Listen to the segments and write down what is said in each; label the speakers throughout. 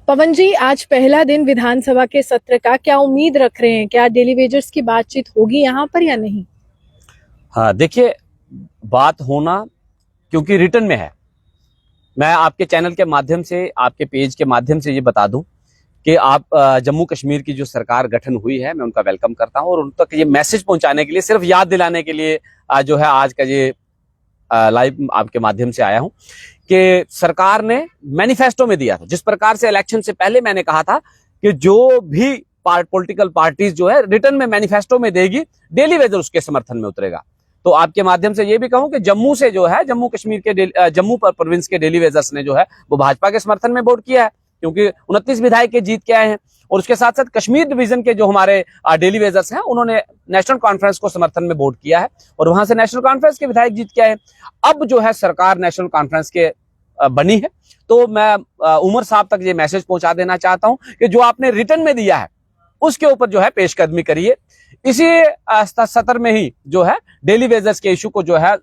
Speaker 1: पवन जी, आज पहला दिन विधानसभा के सत्र का, क्या उम्मीद रख रहे हैं? क्या डेली वेजर्स की बातचीत होगी यहाँ पर या नहीं?
Speaker 2: हाँ देखिए, बात होना क्योंकि रिटर्न में है। मैं आपके चैनल के माध्यम से, आपके पेज के माध्यम से ये बता दूं कि आप जम्मू कश्मीर की जो सरकार गठन हुई है, मैं उनका वेलकम करता हूं और उन तक ये मैसेज पहुंचाने के लिए, सिर्फ याद दिलाने के लिए जो है आज का ये लाइव आपके माध्यम से आया हूं कि सरकार ने मैनिफेस्टो में दिया था, जिस प्रकार से इलेक्शन से पहले मैंने कहा था कि जो भी पॉलिटिकल पार्टीज जो है रिटर्न में मैनिफेस्टो में देगी, डेली वेजर उसके समर्थन में उतरेगा। तो आपके माध्यम से ये भी कहूं कि जम्मू से जो है, जम्मू कश्मीर के जम्मू प्रोविंस के डेली वेजर्स ने जो है वो भाजपा के समर्थन में वोट किया है, क्योंकि 29 विधायक के जीत के आए हैं। और उसके साथ साथ कश्मीर डिवीजन के जो हमारे डेली वेजर्स हैं, उन्होंने नेशनल कॉन्फ्रेंस को समर्थन में वोट किया है और वहां से नेशनल कॉन्फ्रेंस के विधायक जीत के आए। अब जो है सरकार नेशनल कॉन्फ्रेंस के बनी है, तो मैं उमर साहब तक ये मैसेज पहुंचा देना चाहता हूं कि जो आपने रिटर्न में दिया है उसके ऊपर जो है पेशकदमी करिए। इसी सत्र में ही जो है डेली वेजर्स के इशू को जो है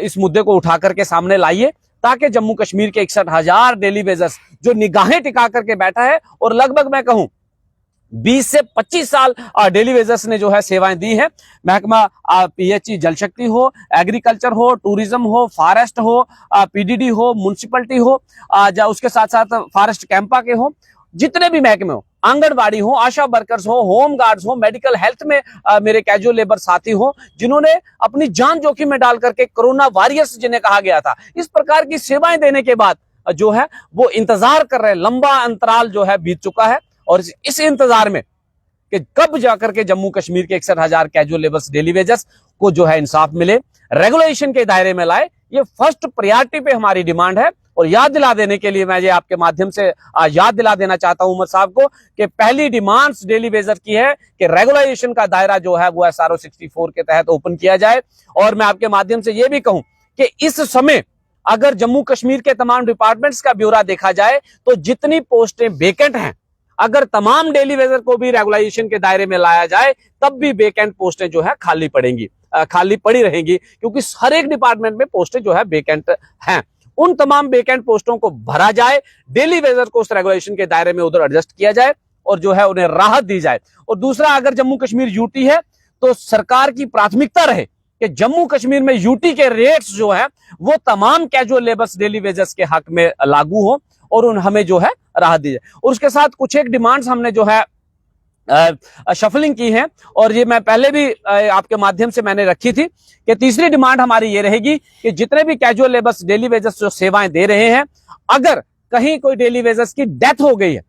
Speaker 2: इस मुद्दे को उठा करके सामने लाइए, ताकि जम्मू कश्मीर के 61,000 डेली वेजर्स जो निगाहें टिका करके बैठा है और लगभग मैं कहूं 20 से 25 साल डेली वेजर्स ने जो है सेवाएं दी हैं। महकमा पीएचई जल शक्ति हो, एग्रीकल्चर हो, टूरिज्म हो, फॉरेस्ट हो, पीडीडी हो, म्युनिसिपलिटी हो, उसके साथ साथ फॉरेस्ट कैंपा के हो, जितने भी महकमे हो, आंगनबाड़ी हो, आशा वर्कर्स हो, होम गार्ड्स हो, मेडिकल हेल्थ में मेरे कैजुअल लेबर साथी हो, जिन्होंने अपनी जान जोखिम में डाल करके कोरोना वॉरियर्स जिन्हें कहा गया था, इस प्रकार की सेवाएं देने के बाद जो है वो इंतजार कर रहे हैं। लंबा अंतराल जो है बीत चुका है और इस इंतजार में कि कब जाकर के जम्मू कश्मीर के 61,000 कैजुअल लेबर्स डेली वेजर्स को जो है इंसाफ मिले, रेगुलेशन के दायरे में लाए, ये फर्स्ट प्रायोरिटी पे हमारी डिमांड है। और याद दिला देने के लिए मैं ये आपके माध्यम से याद दिला देना चाहता हूं उमर साहब को कि पहली डिमांड्स डेली वेजर की है कि रेगुलेशन का दायरा जो है वो SRO 64 के तहत ओपन किया जाए। और मैं आपके माध्यम से ये भी कहूं कि इस समय अगर जम्मू कश्मीर के तमाम डिपार्टमेंट्स का ब्यौरा देखा जाए तो जितनी पोस्टें वेकेंट हैं, अगर तमाम डेली वेजर को भी रेगुलाइजेशन के दायरे में लाया जाए तब भी वेकेंट पोस्टें जो है खाली पड़ी रहेंगी, क्योंकि हर एक डिपार्टमेंट में पोस्टें जो है वेकेंट हैं। उन तमाम वेकेंट पोस्टों को भरा जाए, डेली वेजर को उस रेगुलेशन के दायरे में उधर एडजस्ट किया जाए और जो है उन्हें राहत दी जाए। और दूसरा, अगर जम्मू कश्मीर यूटी है तो सरकार की प्राथमिकता रहे कि जम्मू कश्मीर में यूटी के रेट्स जो है वो तमाम कैजुअल लेबर्स डेली वेजर्स के हक में लागू हो और हमें जो है राहत दी जाए। और उसके साथ कुछ एक डिमांड्स हमने जो है शफलिंग की है और ये मैं पहले भी आपके माध्यम से मैंने रखी थी कि तीसरी डिमांड हमारी ये रहेगी कि जितने भी कैजुअल लेबर्स डेली वेजर्स जो सेवाएं दे रहे हैं, अगर कहीं कोई डेली वेजर्स की डेथ हो गई है,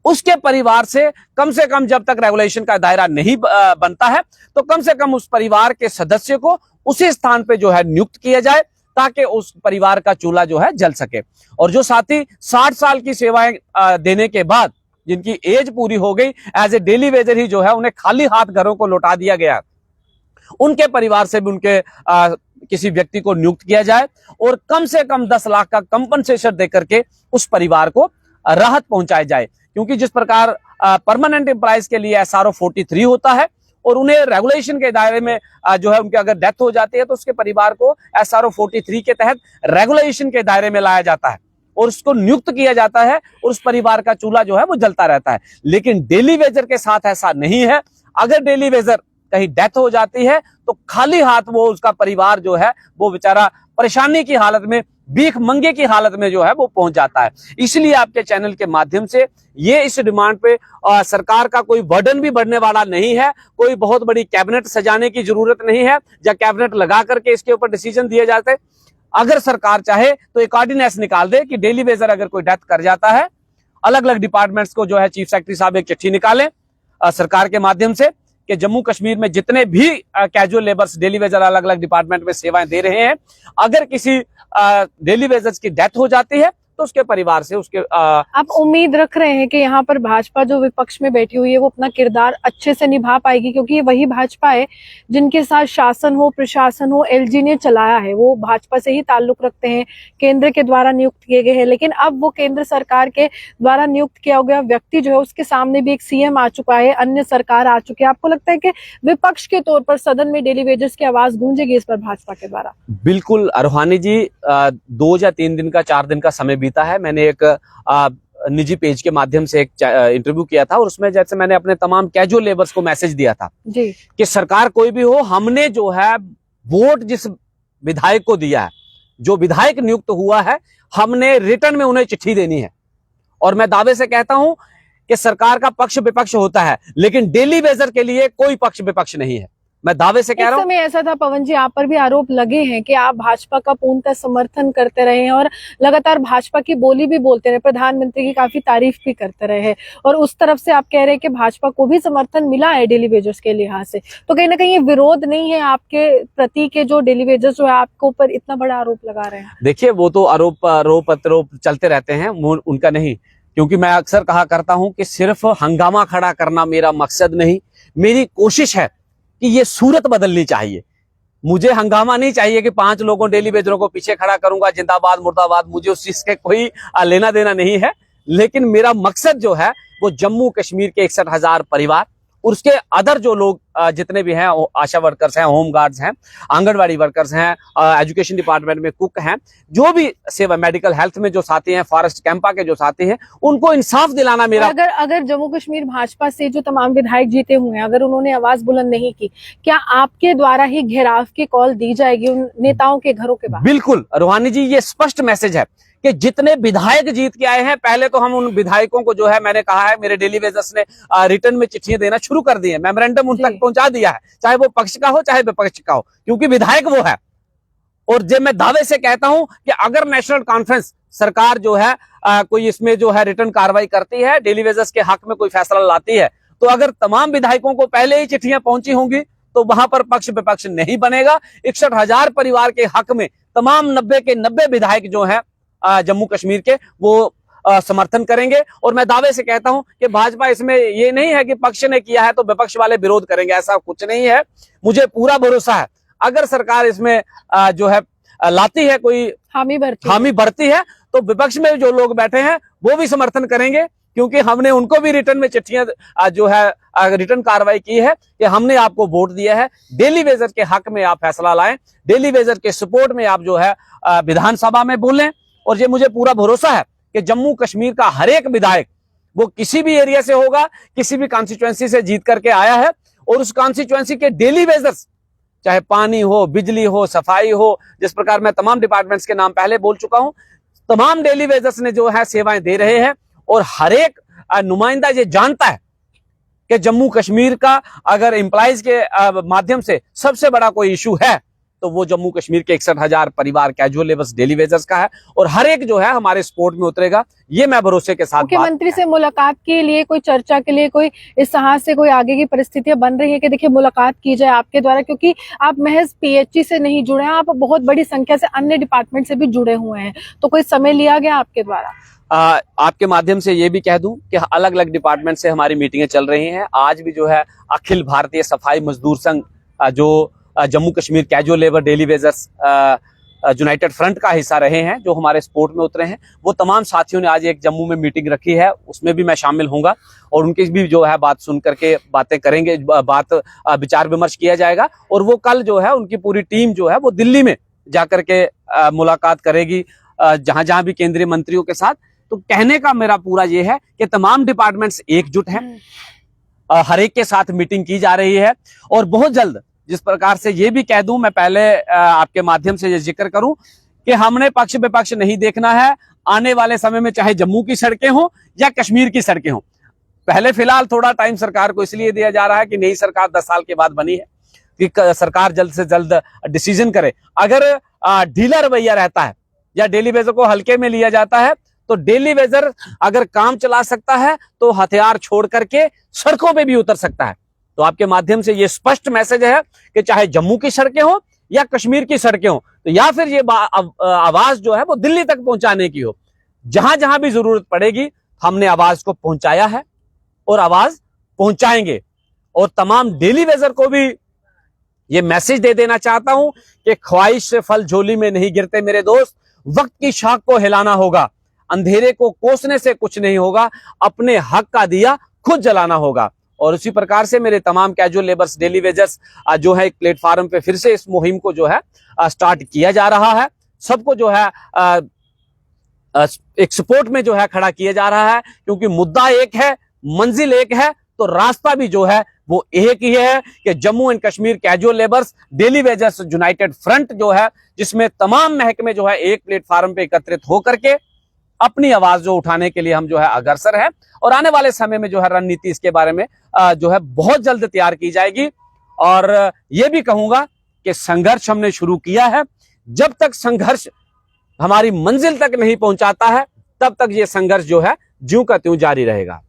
Speaker 2: उसके परिवार से कम जब तक रेगुलेशन का दायरा नहीं बनता है तो कम से कम उस परिवार के सदस्य को उसी स्थान पे जो है नियुक्त किया जाए, ताकि उस परिवार का चूल्हा जो है जल सके। और जो साथी 60 साल की सेवाएं देने के बाद जिनकी एज पूरी हो गई, एज ए डेली वेजर ही जो है उन्हें खाली हाथ घरों को लौटा दिया गया, उनके परिवार से भी उनके किसी व्यक्ति को नियुक्त किया जाए और कम से कम 10 लाख का कंपनसेशन देकर के उस परिवार को राहत पहुंचाई जाए। क्योंकि जिस प्रकार परमानेंट एम्प्लॉइज के लिए SRO 43 होता है और उन्हें रेगुलेशन के दायरे में जो है उनके अगर डेथ हो जाती है तो उसके परिवार को SRO 43 के तहत रेगुलेशन के दायरे में लाया जाता है और उसको नियुक्त किया जाता है और उस परिवार का चूल्हा जो है वो जलता रहता है। लेकिन डेली वेजर के साथ ऐसा नहीं है। अगर डेली वेजर कहीं डेथ हो जाती है तो खाली हाथ वो उसका परिवार जो है वो बेचारा परेशानी की हालत में, भीख मंगे की हालत में जो है वो पहुंच जाता है। इसलिए आपके चैनल के माध्यम से ये इस डिमांड पे सरकार का कोई बर्डन भी बढ़ने वाला नहीं है, कोई बहुत बड़ी कैबिनेट सजाने की जरूरत नहीं है या कैबिनेट लगा करके इसके ऊपर डिसीजन दिए जाते। अगर सरकार चाहे तो एक ऑर्डिनेंस निकाल दे कि डेली वेजर अगर कोई डेथ कर जाता है, अलग अलग डिपार्टमेंट्स को जो है चीफ सेक्रेटरी साहब एक चिट्ठी निकालें सरकार के माध्यम से कि जम्मू कश्मीर में जितने भी कैजुअल लेबर्स डेली वेजर अलग अलग डिपार्टमेंट में सेवाएं दे रहे हैं, अगर किसी डेली वेजर्स की डेथ हो जाती है तो उसके परिवार से उसके
Speaker 1: आप उम्मीद रख रहे हैं कि यहाँ पर भाजपा जो विपक्ष में बैठी हुई है वो अपना किरदार अच्छे से निभा पाएगी? क्योंकि ये वही भाजपा है जिनके साथ शासन हो, प्रशासन हो, LG ने चलाया है, वो भाजपा से ही ताल्लुक रखते हैं, केंद्र के द्वारा नियुक्त किए गए हैं। लेकिन अब वो केंद्र सरकार के द्वारा नियुक्त किया गया व्यक्ति जो है उसके सामने भी एक CM आ चुका है, अन्य सरकार आ चुकी है। आपको लगता है कि विपक्ष के तौर पर सदन में डेली वेजर्स की आवाज गूंजेगी इस पर भाजपा के द्वारा?
Speaker 2: बिल्कुल रूहानी जी, 2 या 3 दिन का 4 दिन का समय बीत बीता है। मैंने एक निजी पेज के माध्यम से एक इंटरव्यू किया था और उसमें जैसे मैंने अपने तमाम कैजुअल लेबर्स को मैसेज दिया था
Speaker 1: जी
Speaker 2: कि सरकार कोई भी हो, हमने जो है वोट जिस विधायक को दिया है, जो विधायक नियुक्त हुआ है, हमने रिटर्न में उन्हें चिट्ठी देनी है। और मैं दावे से कहता हूं कि सरकार का पक्ष विपक्ष होता है, लेकिन डेली वेजर के लिए कोई पक्ष विपक्ष नहीं है। मैं दावे से कह रहा हूं।
Speaker 1: समय ऐसा था पवन जी, आप पर भी आरोप लगे हैं कि आप भाजपा का पूर्णतः समर्थन करते रहे हैं और लगातार भाजपा की बोली भी बोलते रहे, प्रधानमंत्री की काफी तारीफ भी करते रहे हैं, और उस तरफ से आप कह रहे हैं कि भाजपा को भी समर्थन मिला है डेली वेजर्स के लिहाज से, तो कहीं ना कहीं ये विरोध नहीं है आपके प्रति के जो डेली वेजर्स जो है आपके ऊपर इतना बड़ा आरोप लगा रहे हैं?
Speaker 2: देखिए, वो तो आरोप चलते रहते हैं, उनका नहीं, क्योंकि मैं अक्सर कहा करता हूं कि सिर्फ हंगामा खड़ा करना मेरा मकसद नहीं, मेरी कोशिश है कि ये सूरत बदलनी चाहिए। मुझे हंगामा नहीं चाहिए कि 5 लोगों डेली वेजरों को पीछे खड़ा करूंगा, जिंदाबाद मुर्दाबाद, मुझे उस चीज के कोई लेना देना नहीं है। लेकिन मेरा मकसद जो है वो जम्मू कश्मीर के 61,000 परिवार, उसके अदर जो लोग जितने भी हैं, आशा वर्कर्स हैं, होम गार्ड्स हैं, आंगनवाड़ी वर्कर्स हैं, एजुकेशन डिपार्टमेंट में कुक हैं, जो भी सेवा मेडिकल हेल्थ में जो साथी हैं, फॉरेस्ट कैंपा के जो साथी हैं, उनको इंसाफ दिलाना मेरा।
Speaker 1: अगर जम्मू कश्मीर भाजपा से जो तमाम विधायक जीते हुए हैं, अगर उन्होंने आवाज बुलंद नहीं की, क्या आपके द्वारा ही घेराव की कॉल दी जाएगी उन नेताओं के घरों के बाहर?
Speaker 2: बिल्कुल रोहानी जी, ये स्पष्ट मैसेज है कि जितने विधायक जीत के आए हैं, पहले तो हम उन विधायकों को जो है, मैंने कहा है, मेरे डेली वेजर्स ने रिटर्न में चिट्ठियां देना शुरू कर दी है, मेमोरेंडम उन तक पहुंचा दिया है, चाहे वो पक्ष का हो चाहे विपक्ष का हो, क्योंकि विधायक वो है। और जब मैं दावे से कहता हूं कि अगर नेशनल कॉन्फ्रेंस सरकार जो है कोई इसमें जो है रिटर्न कार्रवाई करती है, डेली वेजर्स के हक में कोई फैसला लाती है, तो अगर तमाम विधायकों को पहले ही चिट्ठियां पहुंची होंगी तो वहां पर पक्ष विपक्ष नहीं बनेगा। 61,000 परिवार के हक में तमाम 90 के 90 विधायक जो है जम्मू कश्मीर के, वो समर्थन करेंगे। और मैं दावे से कहता हूं कि भाजपा इसमें ये नहीं है कि पक्ष ने किया है तो विपक्ष वाले विरोध करेंगे, ऐसा कुछ नहीं है। मुझे पूरा भरोसा है, अगर सरकार इसमें जो है लाती है, कोई हामी भरती है, तो विपक्ष में जो लोग बैठे हैं वो भी समर्थन करेंगे, क्योंकि हमने उनको भी रिटर्न में चिट्ठियां जो है रिटर्न कार्रवाई की है कि हमने आपको वोट दिया है, डेली वेजर के हक में आप फैसला लाएं, डेली वेजर के सपोर्ट में आप जो है विधानसभा में बोलें। और ये मुझे पूरा भरोसा है कि जम्मू कश्मीर का हर एक विधायक, वो किसी भी एरिया से होगा, किसी भी कॉन्स्टिट्यूएंसी से जीत करके आया है, और उस कॉन्स्टिट्यूएंसी के डेली वेजर्स, चाहे पानी हो, बिजली हो, सफाई हो, जिस प्रकार मैं तमाम डिपार्टमेंट्स के नाम पहले बोल चुका हूं, तमाम डेली वेजर्स ने जो है सेवाएं दे रहे हैं। और हर एक नुमाइंदा ये जानता है कि जम्मू कश्मीर का अगर एम्प्लॉइज के माध्यम से सबसे बड़ा कोई इशू है तो वो जम्मू कश्मीर के 61,000 परिवार कैजुअल लेबर्स डेली वेजर्स का है, और हर एक जो है हमारे सपोर्ट में उतरेगा, ये मैं भरोसे के साथ।
Speaker 1: मुख्यमंत्री से मुलाकात के लिए, कोई चर्चा के लिए, कोई इस तरह से कोई आगे की परिस्थितियां बन रही है कि देखिए मुलाकात की जाए आपके द्वारा, क्योंकि आप महज पीएचई से नहीं जुड़े हैं, आप बहुत बड़ी संख्या से अन्य डिपार्टमेंट से भी जुड़े हुए हैं, तो कोई समय लिया गया आपके द्वारा?
Speaker 2: आपके माध्यम से ये भी कह दूं कि अलग अलग डिपार्टमेंट से हमारी मीटिंगें चल रही हैं। आज भी जो है अखिल भारतीय सफाई मजदूर संघ, जो Jammu Kashmir casual labour daily wagers United front का हिस्सा रहे हैं, जो हमारे सपोर्ट में उतरे हैं, वो तमाम साथियों ने आज एक जम्मू में मीटिंग रखी है, उसमें भी मैं शामिल होऊंगा और उनकी भी जो है बात सुन करके बातें करेंगे, विचार विमर्श किया जाएगा। और वो कल जो है उनकी पूरी टीम जो है वो दिल्ली में जाकर के मुलाकात करेगी, जहां जहां भी केंद्रीय मंत्रियों के साथ। तो कहने का मेरा पूरा ये है कि तमाम डिपार्टमेंट्स एकजुट हैं, हर एक के साथ मीटिंग की जा रही है, और बहुत जल्द, जिस प्रकार से ये भी कह दूं, मैं पहले आपके माध्यम से ये जिक्र करूं कि हमने पक्ष विपक्ष नहीं देखना है। आने वाले समय में चाहे जम्मू की सड़कें हों या कश्मीर की सड़कें हों, पहले फिलहाल थोड़ा टाइम सरकार को इसलिए दिया जा रहा है कि नई सरकार 10 साल के बाद बनी है, कि सरकार जल्द से जल्द डिसीजन करे। अगर ढीला रवैया रहता है या डेली वेजर को हल्के में लिया जाता है, तो डेली वेजर अगर काम चला सकता है तो हथियार छोड़ करके सड़कों पे भी उतर सकता है। तो आपके माध्यम से ये स्पष्ट मैसेज है कि चाहे जम्मू की सड़कें हो या कश्मीर की सड़कें हो, तो या फिर ये आवाज जो है वो दिल्ली तक पहुंचाने की हो, जहां जहां भी जरूरत पड़ेगी हमने आवाज को पहुंचाया है और आवाज पहुंचाएंगे। और तमाम डेली वेजर को भी ये मैसेज दे देना चाहता हूं कि ख्वाहिश से फल झोली में नहीं गिरते मेरे दोस्त, वक्त की शाख को हिलाना होगा, अंधेरे को कोसने से कुछ नहीं होगा, अपने हक का दिया खुद जलाना होगा। और उसी प्रकार से मेरे तमाम कैजुअल लेबर्स डेली वेजर्स जो है एक प्लेटफार्म पे फिर से इस मुहिम को जो है स्टार्ट किया जा रहा है। सबको जो है एक सपोर्ट में जो है खड़ा किया जा रहा है, क्योंकि मुद्दा एक है, मंजिल एक है, तो रास्ता भी जो है वो एक ही है कि Jammu and Kashmir casual labours daily wagers United front जो है, जिसमें तमाम महकमे जो है एक प्लेटफार्म पे एकत्रित होकर के अपनी आवाज जो उठाने के लिए हम जो है अग्रसर है, और आने वाले समय में जो है रणनीति इसके बारे में जो है बहुत जल्द तैयार की जाएगी। और यह भी कहूंगा कि संघर्ष हमने शुरू किया है, जब तक संघर्ष हमारी मंजिल तक नहीं पहुंचाता है तब तक ये संघर्ष जो है ज्यों का त्यों जारी रहेगा।